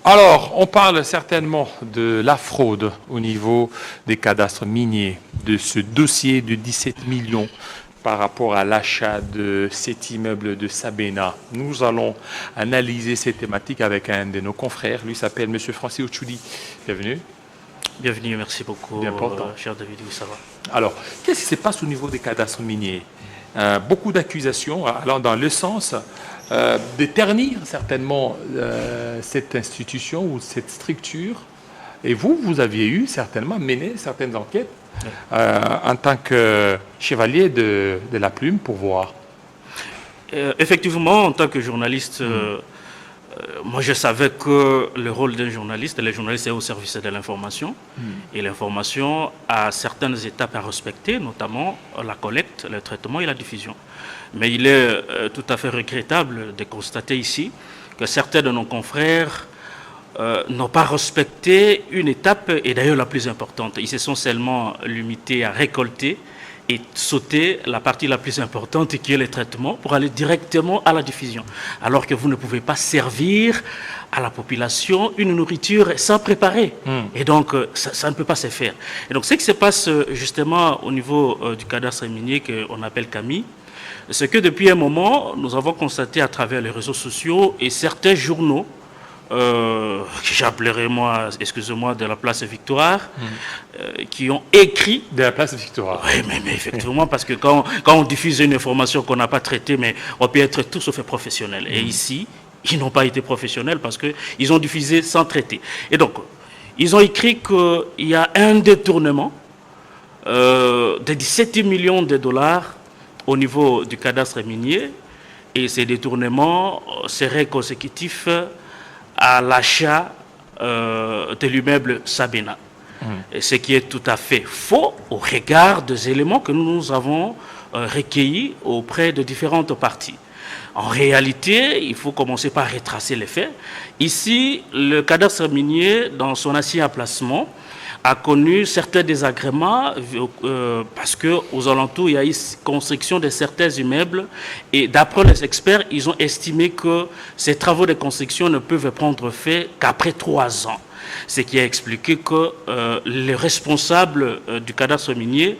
Alors, on parle certainement de la fraude au niveau des cadastres miniers, de ce dossier de 17 millions par rapport à l'achat de cet immeuble de Sabena. Nous allons analyser ces thématiques avec un de nos confrères. Lui s'appelle M. Francis Ochoudi. Bienvenue. Bienvenue, merci beaucoup, Bien important. cher David, oui, ça va. Alors, qu'est-ce qui se passe au niveau des cadastres miniers? Beaucoup d'accusations allant dans le sens de ternir certainement cette institution ou cette structure. Et vous aviez eu certainement mené certaines enquêtes en tant que chevalier de la plume pour voir. Effectivement, en tant que journaliste, moi je savais que le rôle d'un journaliste, le journaliste est au service de l'information. Et l'information a certaines étapes à respecter, notamment la collecte, le traitement et la diffusion. Mais il est tout à fait regrettable de constater ici que certains de nos confrères n'ont pas respecté une étape, et d'ailleurs la plus importante. Ils se sont seulement limités à récolter et sauter la partie la plus importante qui est le traitement pour aller directement à la diffusion. Alors que vous ne pouvez pas servir à la population une nourriture sans préparer. Et donc, ça ne peut pas se faire. Et donc, ce qui se passe justement au niveau du cadastre minier qu'on appelle CAMI, c'est que depuis un moment, nous avons constaté à travers les réseaux sociaux et certains journaux, que j'appellerai moi, excusez-moi, de la place Victoire, qui ont écrit... De la place Victoire. Oui, mais effectivement, parce que quand on diffuse une information qu'on n'a pas traitée, mais on peut être tout sauf professionnel. Et ici, ils n'ont pas été professionnels parce qu'ils ont diffusé sans traiter. Et donc, ils ont écrit qu'il y a un détournement de 17 millions de dollars au niveau du cadastre minier, et ces détournements seraient consécutifs à l'achat de l'immeuble Sabena. Ce qui est tout à fait faux au regard des éléments que nous avons recueillis auprès de différentes parties. En réalité, il faut commencer par retracer les faits. Ici, le cadastre minier, dans son ancien emplacement, a connu certains désagréments parce qu'aux alentours, il y a eu construction de certains immeubles et d'après les experts, ils ont estimé que ces travaux de construction ne peuvent prendre fait qu'après 3 ans. Ce qui a expliqué que les responsables du cadastre minier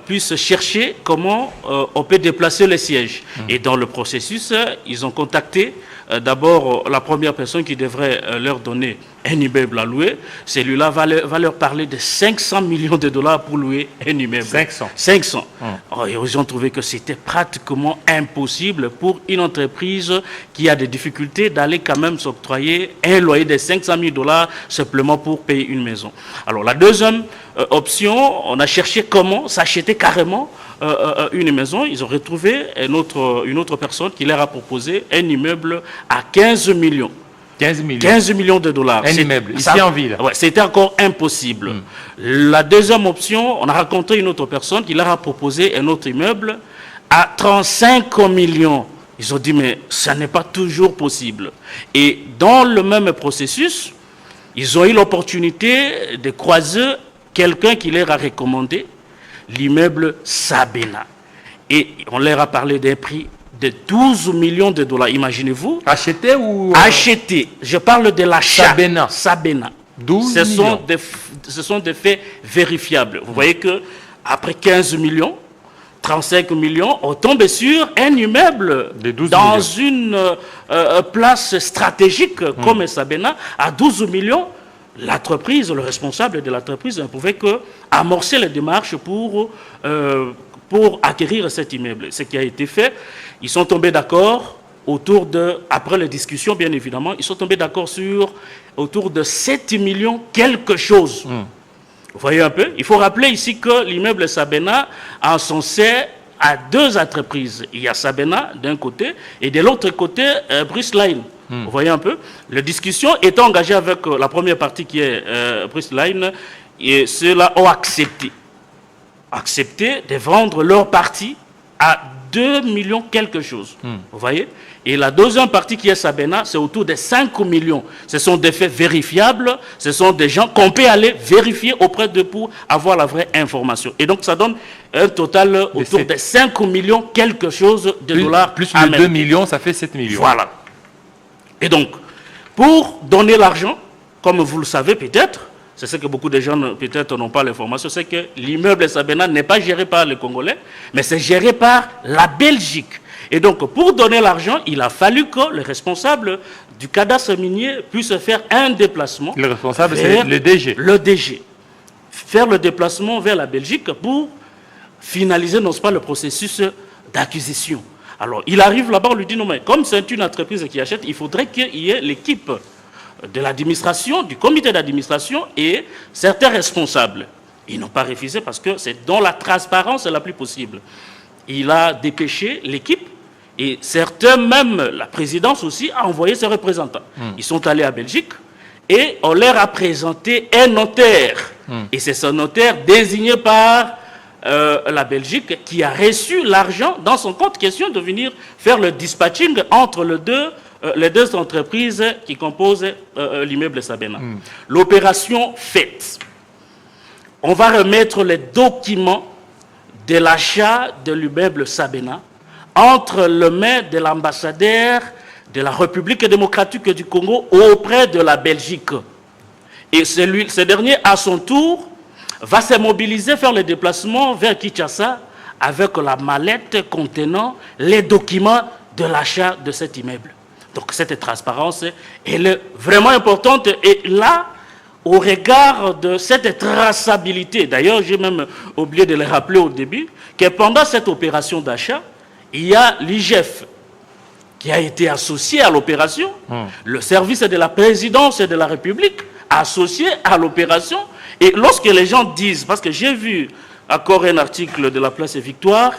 puissent chercher comment on peut déplacer les sièges. Et dans le processus, ils ont contacté d'abord la première personne qui devrait leur donner un immeuble à louer. Celui-là va leur parler de 500 millions de dollars pour louer un immeuble. 500. Alors, ils ont trouvé que c'était pratiquement impossible pour une entreprise qui a des difficultés d'aller quand même s'octroyer un loyer de 500 000 dollars simplement pour payer une maison. Alors la deuxième option, on a cherché comment s'acheter carrément une maison. Ils ont retrouvé une autre personne qui leur a proposé un immeuble à 15 millions. 15 millions de dollars. Un immeuble, ici en ville. Ouais, c'était encore impossible. La deuxième option, on a rencontré une autre personne qui leur a proposé un autre immeuble à 35 millions. Ils ont dit, mais ça n'est pas toujours possible. Et dans le même processus, ils ont eu l'opportunité de croiser quelqu'un qui leur a recommandé l'immeuble Sabena. Et on leur a parlé d'un prix de 12 millions de dollars. Imaginez-vous. Acheté ou... Acheté. Je parle de l'achat. Sabena. 12 millions. Ce sont des faits vérifiables. Vous voyez que après 15 millions, 35 millions, on tombe sur un immeuble dans une place stratégique comme Sabena à 12 millions. L'entreprise, le responsable de l'entreprise ne pouvait que amorcer les démarches pour acquérir cet immeuble. Ce qui a été fait, ils sont tombés d'accord après les discussions bien évidemment, ils sont tombés d'accord autour de 7 millions quelque chose. Vous voyez un peu? Il faut rappeler ici que l'immeuble Sabena a censé à 2 entreprises. Il y a Sabena d'un côté et de l'autre côté Bruce Line. Vous voyez un peu? La discussion est engagée avec la première partie qui est Bruce Line et ceux-là ont accepté de vendre leur partie à 2 millions quelque chose. Vous voyez? Et la deuxième partie qui est Sabena, c'est autour de 5 millions. Ce sont des faits vérifiables, ce sont des gens qu'on peut aller vérifier auprès d'eux pour avoir la vraie information. Et donc ça donne un total autour de 5 millions quelque chose de dollars. Plus les 2 millions, ça fait 7 millions. Voilà. Et donc, pour donner l'argent, comme vous le savez peut-être, c'est ce que beaucoup de gens peut-être n'ont pas l'information, c'est que l'immeuble Sabena n'est pas géré par les Congolais, mais c'est géré par la Belgique. Et donc, pour donner l'argent, il a fallu que le responsable du cadastre minier puisse faire un déplacement. Le responsable, c'est le DG. Le DG. Faire le déplacement vers la Belgique pour finaliser, non pas, le processus d'acquisition. Alors, il arrive là-bas, on lui dit, non, mais comme c'est une entreprise qui achète, il faudrait qu'il y ait l'équipe de l'administration, du comité d'administration et certains responsables. Ils n'ont pas refusé parce que c'est dans la transparence la plus possible. Il a dépêché l'équipe et certains, même la présidence aussi, a envoyé ses représentants. Ils sont allés à Belgique et on leur a présenté un notaire. Et c'est ce notaire désigné par la Belgique qui a reçu l'argent dans son compte, question de venir faire le dispatching entre les deux entreprises qui composent l'immeuble Sabena. L'opération faite. On va remettre les documents de l'achat de l'immeuble Sabena entre les mains de l'ambassadeur de la République démocratique du Congo auprès de la Belgique. Et ce dernier, à son tour, va se mobiliser, faire le déplacement vers Kinshasa avec la mallette contenant les documents de l'achat de cet immeuble. Donc cette transparence, elle est vraiment importante. Et là, au regard de cette traçabilité, d'ailleurs j'ai même oublié de le rappeler au début, que pendant cette opération d'achat, il y a l'IGF qui a été associé à l'opération, le service de la présidence de la République associé à l'opération. Et lorsque les gens disent, parce que j'ai vu encore un article de la Place Victoire,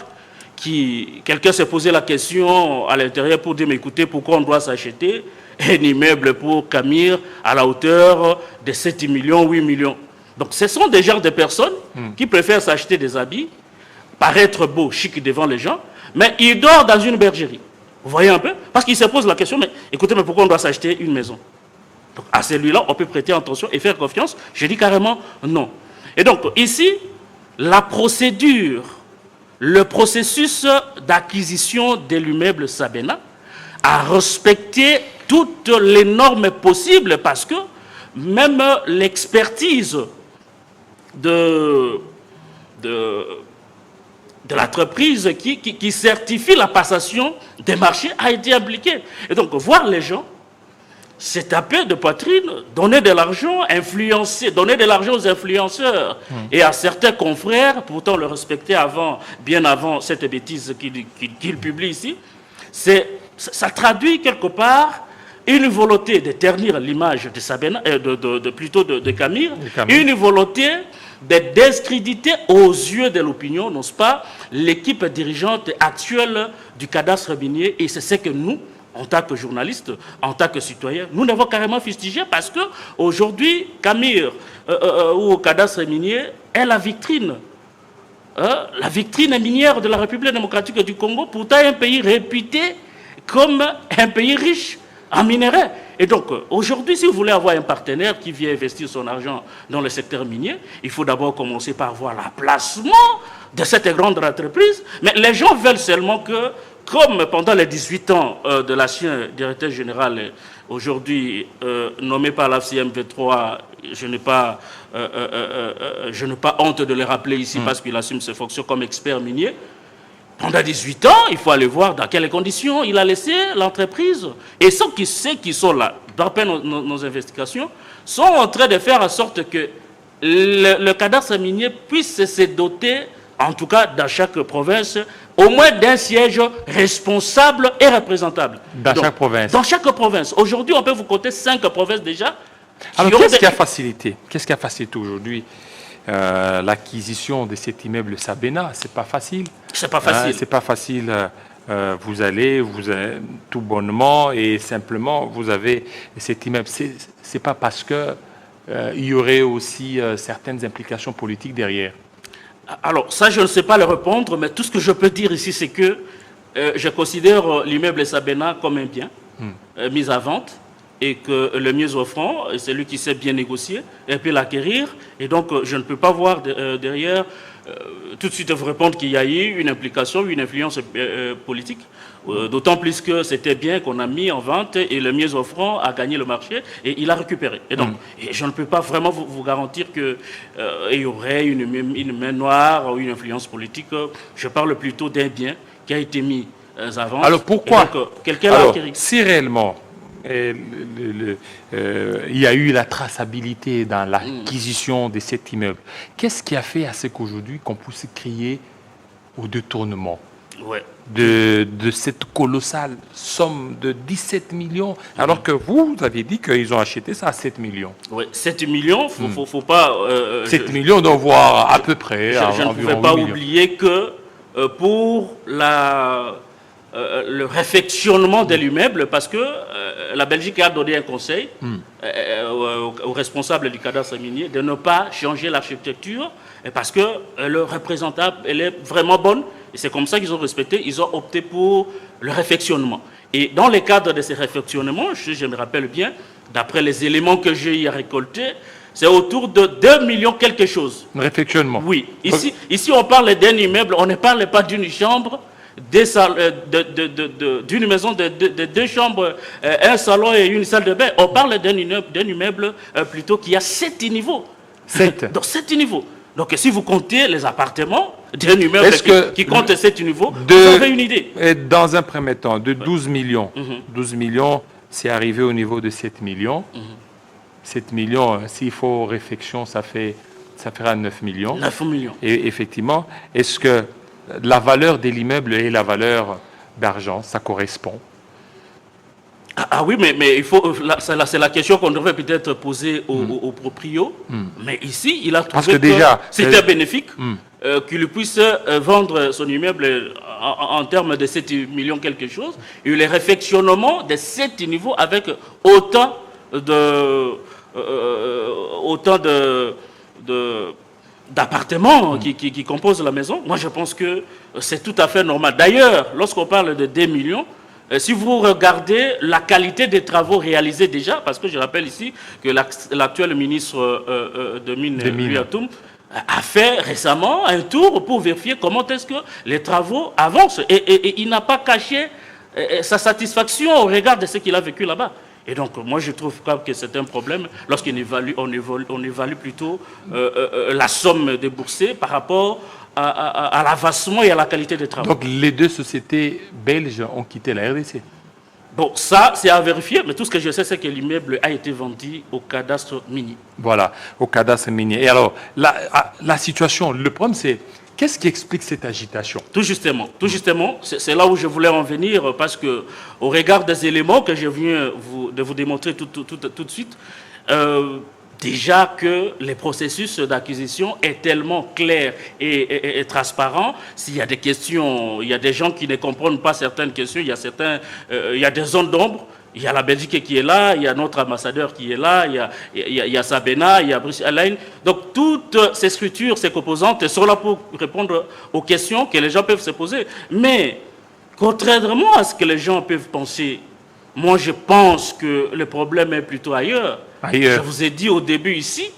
quelqu'un s'est posé la question à l'intérieur pour dire, mais écoutez, pourquoi on doit s'acheter un immeuble pour Camire à la hauteur de 7 millions, 8 millions. Donc ce sont des genres de personnes qui préfèrent s'acheter des habits, paraître beau, chic devant les gens, mais ils dorment dans une bergerie. Vous voyez un peu? Parce qu'ils se posent la question, mais écoutez, mais pourquoi on doit s'acheter une maison? Donc à celui-là, on peut prêter attention et faire confiance. Je dis carrément non. Et donc ici, la procédure, le processus d'acquisition de l'immeuble Sabena a respecté toutes les normes possibles parce que même l'expertise de l'entreprise qui certifie la passation des marchés a été appliquée. Et donc voir les gens se taper de poitrine, donner de l'argent, influencer, donner de l'argent aux influenceurs et à certains confrères, pourtant le respecter bien avant cette bêtise qu'il publie ici, ça traduit quelque part une volonté de ternir l'image de Sabena, plutôt de Camille, une volonté de discréditer aux yeux de l'opinion, n'est-ce pas, l'équipe dirigeante actuelle du cadastre minier, et c'est ce que nous, en tant que journalistes, en tant que citoyens, nous n'avons carrément fustigé parce qu'aujourd'hui, Camille ou cadastre minier est la vitrine minière de la République démocratique du Congo, pourtant un pays réputé comme un pays riche en minerais. Et donc, aujourd'hui, si vous voulez avoir un partenaire qui vient investir son argent dans le secteur minier, il faut d'abord commencer par voir l'emplacement de cette grande entreprise. Mais les gens veulent seulement que, comme pendant les 18 ans de l'ancien directeur général, aujourd'hui nommé par la CMV3, je n'ai pas honte de le rappeler ici parce qu'il assume ses fonctions comme expert minier. Pendant 18 ans, il faut aller voir dans quelles conditions il a laissé l'entreprise. Et ceux qui sont là, d'après nos investigations, sont en train de faire en sorte que le cadastre minier puisse se doter, en tout cas dans chaque province, au moins d'un siège responsable et représentable. Chaque province. Dans chaque province. Aujourd'hui, on peut vous compter 5 provinces déjà. Alors, qu'est-ce qui a facilité aujourd'hui l'acquisition de cet immeuble Sabena? C'est pas facile. C'est pas facile. C'est pas facile. Vous allez tout bonnement et simplement vous avez cet immeuble. C'est pas parce que il y aurait aussi certaines implications politiques derrière. Alors ça, je ne sais pas le répondre, mais tout ce que je peux dire ici, c'est que je considère l'immeuble Sabena comme un bien mis à vente. Et que le mieux offrant, c'est celui qui sait bien négocier et peut l'acquérir. Et donc, je ne peux pas voir derrière tout de suite vous répondre qu'il y a eu une implication, une influence politique. D'autant plus que c'était bien qu'on a mis en vente et le mieux offrant a gagné le marché et il a récupéré. Et donc, et je ne peux pas vraiment vous garantir qu'il y aurait une main noire ou une influence politique. Je parle plutôt d'un bien qui a été mis en vente. Alors pourquoi si réellement il y a eu la traçabilité dans l'acquisition de cet immeuble, qu'est-ce qui a fait à ce qu'aujourd'hui qu'on puisse crier au détournement de cette colossale somme de 17 millions, alors que vous aviez dit qu'ils ont acheté ça à 7 millions. Oui, 7 millions, faut pas... 7 millions, d'en voir à peu près. Je ne pouvais pas oublier que pour le réfectionnement de l'immeuble, parce que la Belgique a donné un conseil aux responsables du cadastre minier de ne pas changer l'architecture, parce que le représentable, elle est vraiment bonne. Et c'est comme ça qu'ils ont respecté, ils ont opté pour le réfectionnement. Et dans le cadre de ces réfectionnements, je me rappelle bien, d'après les éléments que j'ai eu à récolter, c'est autour de 2 millions quelque chose. Réfectionnement. Oui. Ici, on parle d'un immeuble, on ne parle pas d'une chambre, d'une maison de 2 chambres, un salon et une salle de bain. On parle d'un immeuble plutôt qui a 7 niveaux. 7. Donc 7 niveaux. Donc si vous comptez les appartements d'un immeuble qui compte 7 niveaux, vous avez une idée. Dans un premier temps, de 12 millions, 12 millions, c'est arrivé au niveau de 7 millions. 7 millions, s'il faut réflexion, ça fera 9 millions. 9 millions. Et effectivement, est-ce que la valeur de l'immeuble et la valeur d'argent, ça correspond? Ah oui, mais il faut, c'est la question qu'on devrait peut-être poser au proprio. Mais ici, il a trouvé que c'était bénéfique qu'il puisse vendre son immeuble en termes de 7 millions quelque chose. Et le réfectionnement de 7 niveaux avec autant d'appartements qui composent la maison. Moi, je pense que c'est tout à fait normal. D'ailleurs, lorsqu'on parle de 2 millions, si vous regardez la qualité des travaux réalisés déjà, parce que je rappelle ici que l'actuel ministre de Mines, Louis Atoum, a fait récemment un tour pour vérifier comment est-ce que les travaux avancent. Et il n'a pas caché sa satisfaction au regard de ce qu'il a vécu là-bas. Et donc, moi, je trouve que c'est un problème lorsqu'on évalue plutôt la somme déboursée par rapport à l'avancement et à la qualité des travaux. Donc, les deux sociétés belges ont quitté la RDC. Bon, ça, c'est à vérifier, mais tout ce que je sais, c'est que l'immeuble a été vendu au cadastre minier. Voilà, au cadastre minier. Et alors, la situation, le problème, c'est qu'est-ce qui explique cette agitation? Tout justement, c'est là où je voulais en venir, parce que au regard des éléments que je viens de vous démontrer tout de suite, déjà que les processus d'acquisition est tellement clair et transparent. S'il y a des questions, il y a des gens qui ne comprennent pas certaines questions, il y a des zones d'ombre. Il y a la Belgique qui est là, il y a notre ambassadeur qui est là, il y a Sabena, il y a Bruce Alain. Donc toutes ces structures, ces composantes sont là pour répondre aux questions que les gens peuvent se poser. Mais contrairement à ce que les gens peuvent penser, moi je pense que le problème est plutôt ailleurs. Je vous ai dit au début ici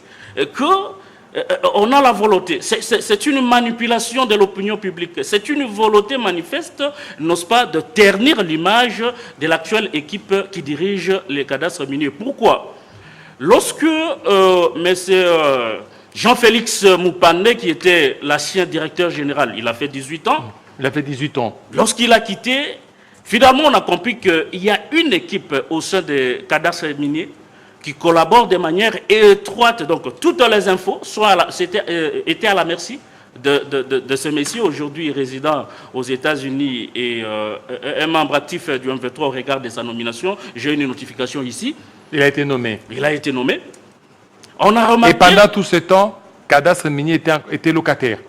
qu'on a la volonté. C'est une manipulation de l'opinion publique. C'est une volonté manifeste, n'ose pas, de ternir l'image de l'actuelle équipe qui dirige les cadastres miniers. Pourquoi? Lorsque M. Jean-Félix Moupane, qui était l'ancien directeur général, il a fait 18 ans. Il a fait 18 ans. Lorsqu'il a quitté, finalement, on a compris qu'il y a une équipe au sein des cadastres miniers qui collaborent de manière étroite. Donc, toutes les infos étaient à la merci de ce monsieur, aujourd'hui résident aux États-Unis et un membre actif du M23 au regard de sa nomination. J'ai une notification ici. Il a été nommé. Il a été nommé. On a remarqué... Et pendant tout ce temps, cadastre minier était locataire.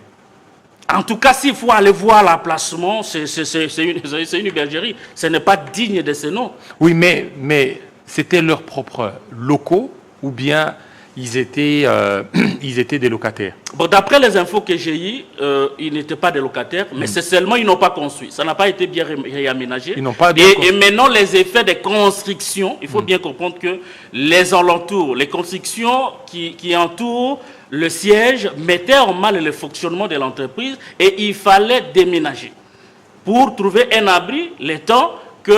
En tout cas, s'il faut aller voir l'emplacement, c'est une bergerie. Ce n'est pas digne de ce nom. Oui, mais c'était leurs propres locaux ou bien ils étaient ils étaient des locataires. Bon, d'après les infos que j'ai eues, ils n'étaient pas des locataires, mais c'est seulement ils n'ont pas construit. Ça n'a pas été bien réaménagé. Ils n'ont pas bien et maintenant, les effets des constructions, il faut bien comprendre que les alentours, les constructions qui entourent le siège mettaient en mal le fonctionnement de l'entreprise et il fallait déménager pour trouver un abri le temps que,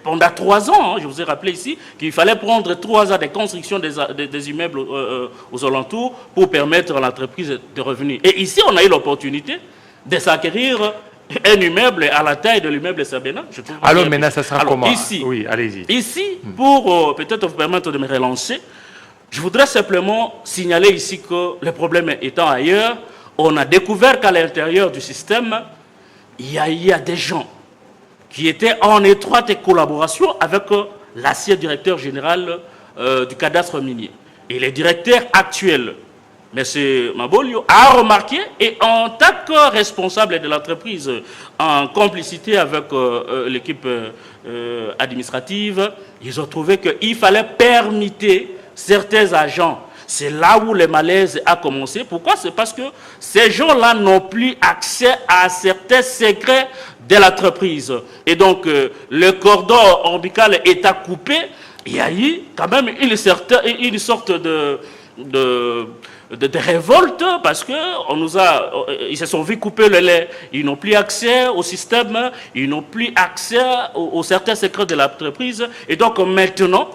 pendant 3 ans, je vous ai rappelé ici, qu'il fallait prendre 3 ans de construction des immeubles aux alentours pour permettre à l'entreprise de revenir. Et ici, on a eu l'opportunité de s'acquérir un immeuble à la taille de l'immeuble Sabena. Alors maintenant, ça sera comment? Ici, oui, allez-y. Ici, pour peut-être vous permettre de me relancer, je voudrais simplement signaler ici que le problème étant ailleurs, on a découvert qu'à l'intérieur du système, il y a des gens qui étaient en étroite collaboration avec l'ancien directeur général du cadastre minier. Et le directeur actuel, M. Mabolio, a remarqué, et en tant que responsable de l'entreprise, en complicité avec l'équipe administrative, ils ont trouvé qu'il fallait permettre certains agents. C'est là où le malaise a commencé. Pourquoi? C'est parce que ces gens-là n'ont plus accès à certains secrets de l'entreprise. Et donc, le cordon ombilical étant coupé, il y a eu quand même une sorte de révolte parce que ils se sont vus couper le lait. Ils n'ont plus accès au système, ils n'ont plus accès aux certains secrets de l'entreprise. Et donc, maintenant,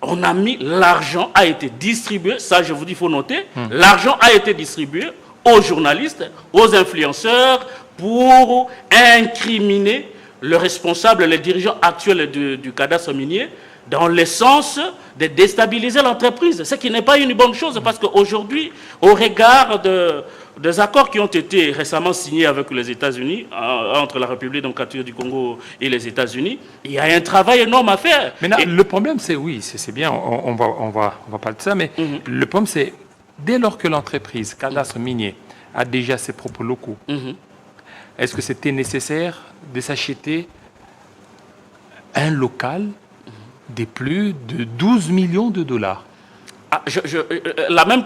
on a mis, l'argent a été distribué, ça je vous dis, il faut noter, l'argent a été distribué aux journalistes, aux influenceurs, pour incriminer le responsable, les dirigeants actuels du cadastre minier, dans le sens de déstabiliser l'entreprise, ce qui n'est pas une bonne chose, parce qu'aujourd'hui, au regard des accords qui ont été récemment signés avec les États-Unis, entre la République démocratique du Congo et les États-Unis, il y a un travail énorme à faire. Maintenant, le problème, c'est, oui, c'est bien, on va parler de ça, mais le problème, c'est, dès lors que l'entreprise, cadastre minier, a déjà ses propres locaux, est-ce que c'était nécessaire de s'acheter un local de plus de 12 millions de dollars? La même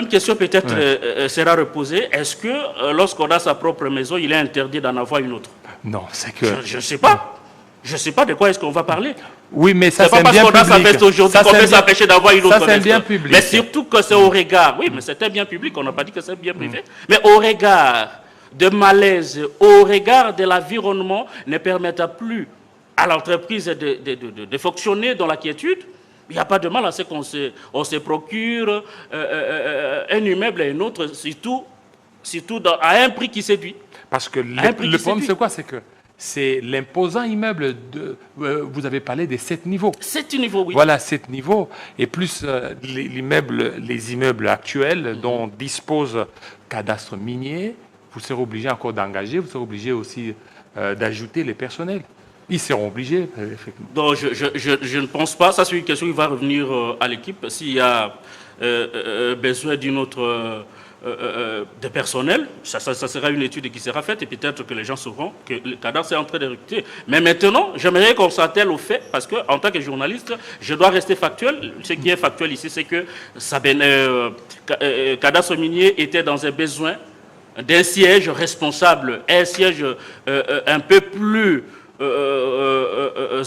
question peut-être sera reposée. Est-ce que lorsqu'on a sa propre maison, il est interdit d'en avoir une autre? Non, c'est que... Je ne sais pas. Je ne sais pas de quoi est-ce qu'on va parler. Oui, mais ça, c'est pas parce qu'on a sa veste aujourd'hui qu'on peut s'empêcher d'avoir une autre veste. Ça, c'est un bien public. Mais surtout que c'est au regard. Oui, mais c'est un bien public. On n'a pas dit que c'est un bien privé. Mais au regard de malaise, au regard de l'environnement, ne permettra plus à l'entreprise de fonctionner dans la quiétude. Il n'y a pas de mal à ce qu'on se procure un immeuble et un autre, surtout à un prix qui séduit. Parce que le problème, c'est quoi? C'est que c'est l'imposant immeuble vous avez parlé des 7 niveaux. 7 niveaux, oui. Voilà, 7 niveaux. Et plus les immeubles actuels dont dispose cadastre minier, vous serez obligé encore d'engager, vous serez obligé aussi d'ajouter les personnels. Ils seront obligés, effectivement. Donc, je ne pense pas. Ça, c'est une question qui va revenir à l'équipe. S'il y a besoin d'une autre de personnel, ça sera une étude qui sera faite et peut-être que les gens sauront que le cadastre est en train de recruter. Mais maintenant, j'aimerais qu'on s'attelle au fait, parce qu'en tant que journaliste, je dois rester factuel. Ce qui est factuel ici, c'est que cadastre minier était dans un besoin d'un siège responsable, un siège un peu plus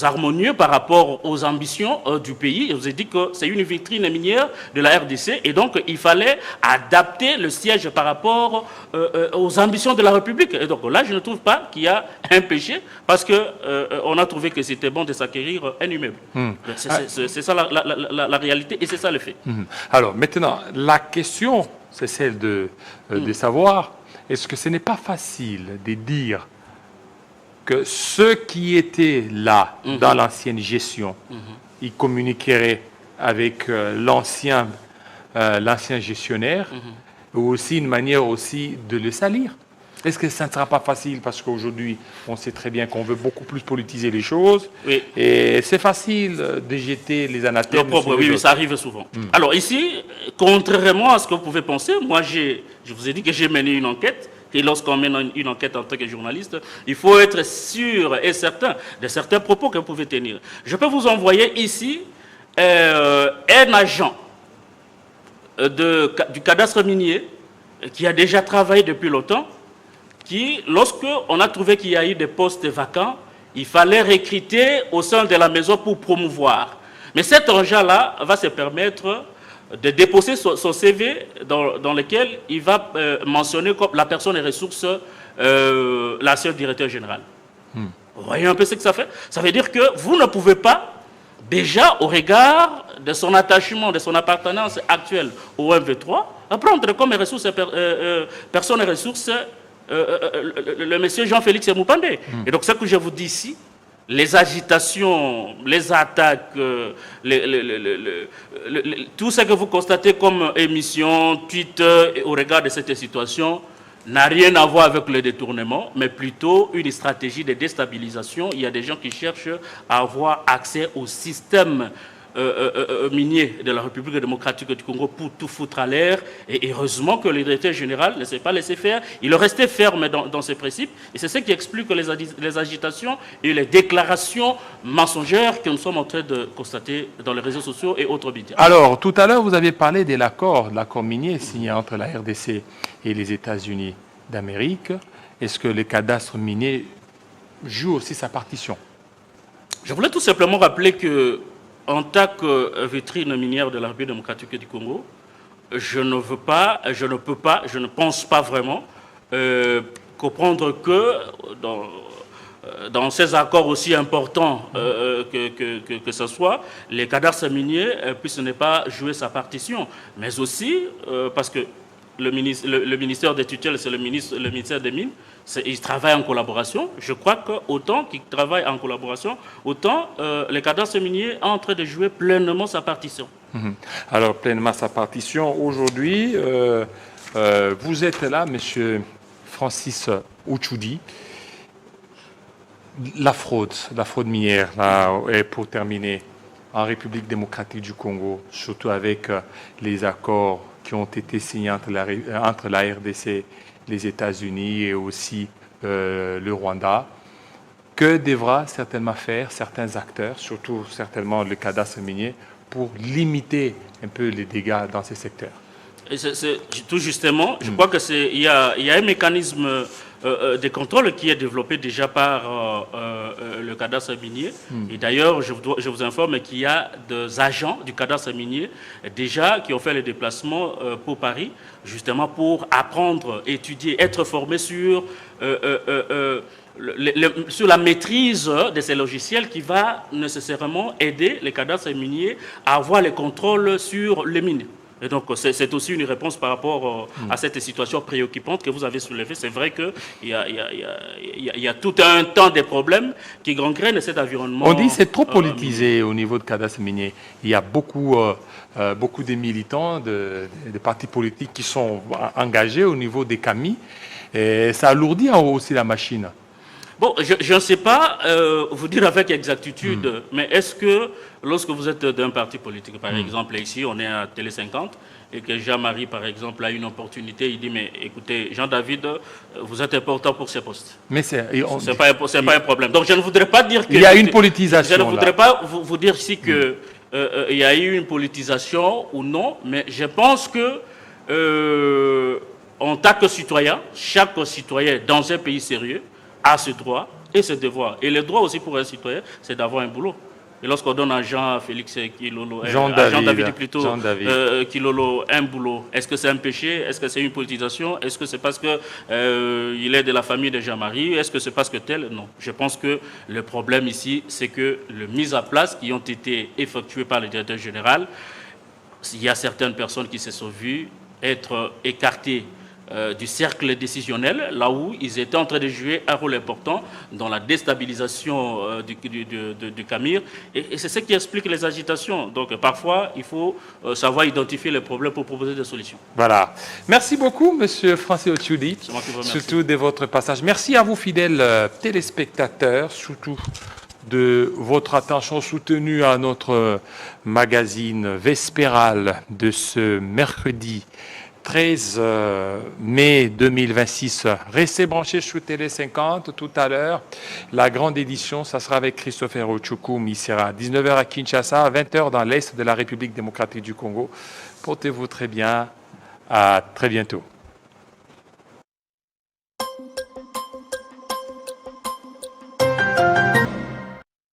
harmonieux par rapport aux ambitions du pays. Je vous ai dit que c'est une vitrine minière de la RDC et donc il fallait adapter le siège par rapport aux ambitions de la République. Et donc là, je ne trouve pas qu'il y a un péché parce qu'on a trouvé que c'était bon de s'acquérir un immeuble. C'est ça la réalité et c'est ça le fait. Alors maintenant, la question, c'est celle de savoir, est-ce que ce n'est pas facile de dire que ceux qui étaient là dans l'ancienne gestion, ils communiqueraient avec l'ancien gestionnaire, ou aussi une manière aussi de le salir? Est-ce que ça ne sera pas facile parce qu'aujourd'hui, on sait très bien qu'on veut beaucoup plus politiser les choses, et c'est facile de jeter les anathèmes. Oui, ça arrive souvent. Alors ici, contrairement à ce que vous pouvez penser, moi je vous ai dit que j'ai mené une enquête. Et lorsqu'on mène une enquête en tant que journaliste, il faut être sûr et certain de certains propos que vous pouvez tenir. Je peux vous envoyer ici un agent du cadastre minier, qui a déjà travaillé depuis longtemps, qui, lorsqu'on a trouvé qu'il y a eu des postes vacants, il fallait recruter au sein de la maison pour promouvoir. Mais cet engin-là va se permettre de déposer son CV dans lequel il va mentionner comme la personne et ressources, l'ancien directeur général. Vous voyez un peu ce que ça fait? Ça veut dire que vous ne pouvez pas, déjà au regard de son attachement, de son appartenance actuelle au MV3, prendre comme ressources, personne et ressources le monsieur Jean-Félix Moupandé. Et donc ce que je vous dis ici, les agitations, les attaques, tout ce que vous constatez comme émission, Twitter, au regard de cette situation, n'a rien à voir avec le détournement, mais plutôt une stratégie de déstabilisation. Il y a des gens qui cherchent à avoir accès au système minier de la République démocratique du Congo pour tout foutre à l'air. Et heureusement que le directeur général ne s'est pas laissé faire. Il est resté ferme dans ses principes. Et c'est ce qui explique les agitations et les déclarations mensongères que nous sommes en train de constater dans les réseaux sociaux et autres médias. Alors, tout à l'heure, vous aviez parlé de l'accord minier signé entre la RDC et les États-Unis d'Amérique. Est-ce que le cadastre minier joue aussi sa partition? Je voulais tout simplement rappeler que en tant que vitrine minière de la République démocratique du Congo, je ne pense pas vraiment comprendre que dans ces accords aussi importants que ce soit, les cadastres miniers puissent ne pas jouer sa partition. Mais aussi parce que le ministère des tutelles, c'est le ministère des Mines, ils travaillent en collaboration. Je crois qu'autant qu'ils travaillent en collaboration, autant les cadastres miniers sont en train de jouer pleinement sa partition. Alors, pleinement sa partition. Aujourd'hui, vous êtes là, monsieur Francis Ouchoudi. La fraude minière, là, et pour terminer, en République démocratique du Congo, surtout avec les accords qui ont été signés entre la RDC, les États-Unis et aussi le Rwanda. Que devra certainement faire certains acteurs, surtout certainement le cadastre minier, pour limiter un peu les dégâts dans ces secteurs? Et tout justement, je crois qu'il y a un mécanisme de contrôle qui est développé déjà par le cadastre minier. Et d'ailleurs, je vous informe qu'il y a des agents du cadastre minier déjà qui ont fait le déplacement pour Paris, justement pour apprendre, étudier, être formés sur la maîtrise de ces logiciels qui va nécessairement aider les cadastres miniers à avoir le contrôle sur les mines. Et donc, c'est aussi une réponse par rapport à cette situation préoccupante que vous avez soulevée. C'est vrai qu'il y a tout un temps de problèmes qui gangrènent cet environnement. On dit que c'est trop politisé au niveau de cadastre minier. Il y a beaucoup de militants, de partis politiques qui sont engagés au niveau des CAMI. Et ça alourdit aussi la machine. Bon, je ne sais pas vous dire avec exactitude, mais est-ce que lorsque vous êtes d'un parti politique, par exemple, ici, on est à Télé 50, et que Jean-Marie, par exemple, a une opportunité, il dit, mais écoutez, Jean-David, vous êtes important pour ces postes. Mais c'est pas un problème. Donc, je ne voudrais pas dire que... Il y a une politisation. Je ne voudrais pas vous dire ici que il y a eu une politisation ou non, mais je pense que en tant que citoyen, chaque citoyen dans un pays sérieux a ce droit et ce devoir. Et le droit aussi pour un citoyen, c'est d'avoir un boulot. Et lorsqu'on donne à Jean-Félix Kilolo, Jean-David plutôt, Kilolo, un boulot, est-ce que c'est un péché? Est-ce que c'est une politisation? Est-ce que c'est parce qu'il est de la famille de Jean-Marie? Est-ce que c'est parce que tel? Non. Je pense que le problème ici, c'est que les mises à place qui ont été effectuées par le directeur général, il y a certaines personnes qui se sont vues être écartées du cercle décisionnel, là où ils étaient en train de jouer un rôle important dans la déstabilisation du Camir. Et c'est ce qui explique les agitations. Donc parfois, il faut savoir identifier les problèmes pour proposer des solutions. Voilà. Merci beaucoup, monsieur Francis Ouchoudi, surtout de votre passage. Merci à vous, fidèles téléspectateurs, surtout de votre attention soutenue à notre magazine vespéral de ce mercredi 13 mai 2026. Restez branchés sur Télé 50 tout à l'heure. La grande édition, ça sera avec Christopher Ochokoum. Il sera à 19h à Kinshasa, à 20h dans l'Est de la République démocratique du Congo. Portez-vous très bien. À très bientôt.